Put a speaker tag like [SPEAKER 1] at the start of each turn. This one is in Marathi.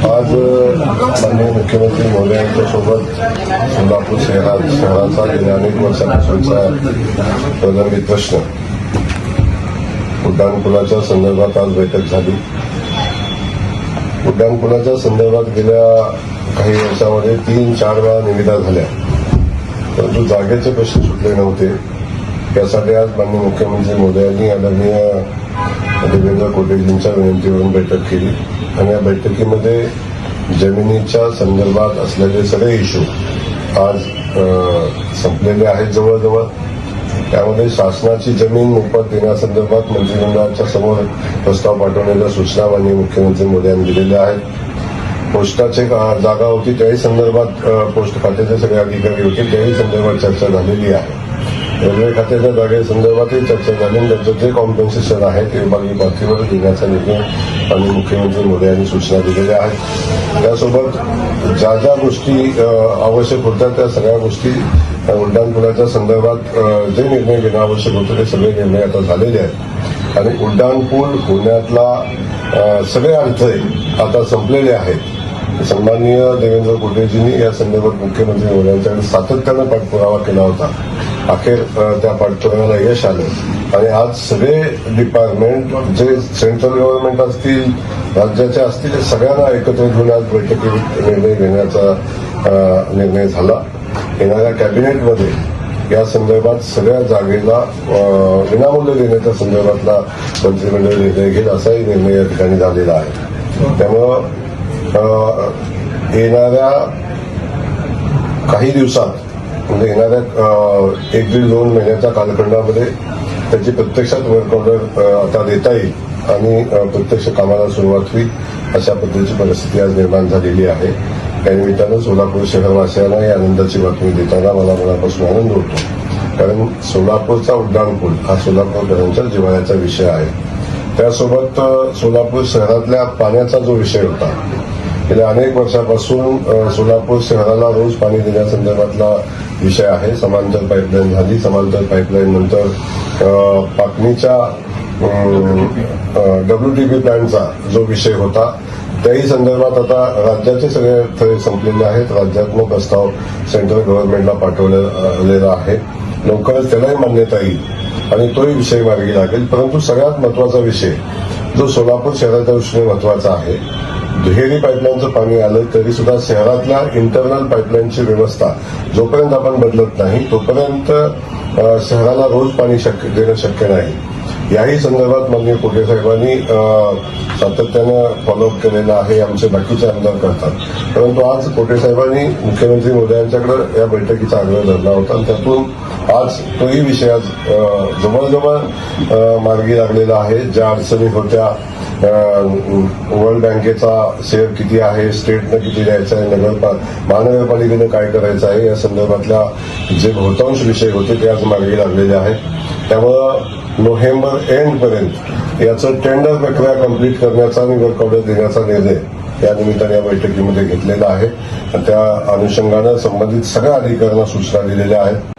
[SPEAKER 1] आज माननीय मुख्यमंत्री महोदयांच्या सोबत सोलापूर शहराचा गेल्या अनेक वर्षापासूनचा प्रलंबित प्रश्न उड्डाणपुलाच्या संदर्भात आज बैठक झाली. उड्डाणपुलाच्या संदर्भात गेल्या काही वर्षामध्ये 3-4 वेळा निविदा झाल्या, परंतु जागेचे प्रश्न सुटले नव्हते. यासाठी आज माननीय मुख्यमंत्री महोदयांनी आदरणीय देवेंद्र कोटेजींच्या विनंतीवरून बैठक केली आणि या बैठकीमध्ये जमिनीच्या संदर्भात असलेले सगळे इश्यू आज संपलेले आहेत जवळजवळ. त्यामध्ये शासनाची जमीन मोफत देण्यासंदर्भात मंत्रिमंडळाच्या समोर प्रस्ताव पाठवण्याच्या सूचना माननीय मुख्यमंत्री मोदयांनी दिलेल्या आहेत. पोस्टाची जागा होती त्याही संदर्भात पोस्ट खात्याचे सगळे अधिकारी होते त्याही संदर्भात चर्चा झालेली आहे. रेल्वे खात्याच्या जागेसंदर्भातही चर्चा झाली आणि त्याचं जे कॉम्पेन्सेशन आहे ते विभागीय पातळीवर देण्याचा निर्णय आणि मुख्यमंत्री मोदयांनी सूचना दिलेल्या आहेत. त्यासोबत ज्या ज्या गोष्टी आवश्यक होत्या त्या सगळ्या गोष्टी उड्डाणपुलाच्या संदर्भात जे निर्णय घेणं आवश्यक होतं ते सगळे निर्णय आता झालेले आहेत आणि उड्डाणपूल होण्यातला सगळे अडथळे आता संपलेले आहेत. सन्माननीय देवेंद्र कोटेजींनी या संदर्भात मुख्यमंत्री महोदयांच्याकडे सातत्यानं पाठपुरावा केला होता. अखेर त्या पाठपुराव्याला यश आलं आणि आज सगळे डिपार्टमेंट जे सेंट्रल गव्हर्नमेंट असतील राज्याचे असतील सगळ्यांना एकत्र घेऊन आज बैठकीत निर्णय घेण्याचा निर्णय झाला. येणाऱ्या कॅबिनेटमध्ये या संदर्भात सगळ्या जागेला विनामूल्य देण्याच्या संदर्भातला मंत्रिमंडळ निर्णय घेईल असाही निर्णय या ठिकाणी झालेला आहे. त्यामुळं येणाऱ्या काही दिवसात म्हणजे येणाऱ्या 1-2 महिन्याच्या कालखंडामध्ये त्याची प्रत्यक्षात वर्क ऑर्डर आता देता येईल आणि प्रत्यक्ष कामाला सुरुवात होईल अशा पद्धतीची परिस्थिती आज निर्माण झालेली आहे. त्यानिमित्तानं सोलापूर शहरवासियांना या आनंदाची बातमी देताना मला मनापासून आनंद होतो, कारण सोलापूरचा उड्डाणपूल हा सोलापूरकरांच्या जिव्हाळ्याचा विषय आहे. त्यासोबत सोलापूर शहरातल्या पाण्याचा जो विषय होता गेल्या अनेक वर्षापासून सोलापूर शहराला रोज पाणी देण्यासंदर्भातला विषय आहे. समांतर पाईपलाईन झाली, समांतर पाईपलाईन नंतर पाटणीच्या WTP प्लॅनचा जो विषय होता त्याही संदर्भात आता राज्याचे सगळे थळे संपलेले आहेत. राज्यात्मक प्रस्ताव सेंट्रल गव्हर्नमेंटला पाठवलेला आहे. लवकरच त्यालाही मान्यता येईल आणि तोही विषय मार्गी लागेल. परंतु सगळ्यात महत्वाचा विषय जो सोलापूर शहराच्या दृष्टीने महत्वाचा आहे, दुहेरी पाईपलाईनचं पाणी आलं तरी सुद्धा शहरातल्या इंटरनल पाईपलाईनची व्यवस्था जोपर्यंत आपण बदलत नाही तोपर्यंत शहराला रोज पाणी देणं शक्य नाही. याही संदर्भात माननीय कोटे साहेबांनी सातत्यानं फॉलोअप केलेला आहे. आमचे बाकीचे आमदार करतात, परंतु आज कोटे साहेबांनी मुख्यमंत्री मोदयांच्याकडे या बैठकीचा आग्रह धरला होता आणि त्यातून आज तोही विषय आज जवळजवळ मार्गी लागलेला आहे. ज्या अडचणी होत्या, वर्ल्ड बँकेचा शेअर किती आहे, स्टेटनं किती द्यायचा आहे, महानगरपालिकेनं काय करायचं आहे या संदर्भातल्या जे बहुतांश विषय होते ते आज मार्गी लागलेले आहेत. त्यामुळं नोव्हेंबर एंडपर्यंत याचं टेंडर प्रक्रिया कंप्लीट करण्याचा आणि वर्क ऑर्डर देण्याचा निर्णय या निमित्ताने या बैठकीमध्ये घेतलेला आहे. त्या अनुषंगानं संबंधित सगळ्या अधिकाऱ्यांना सूचना दिलेल्या आहेत.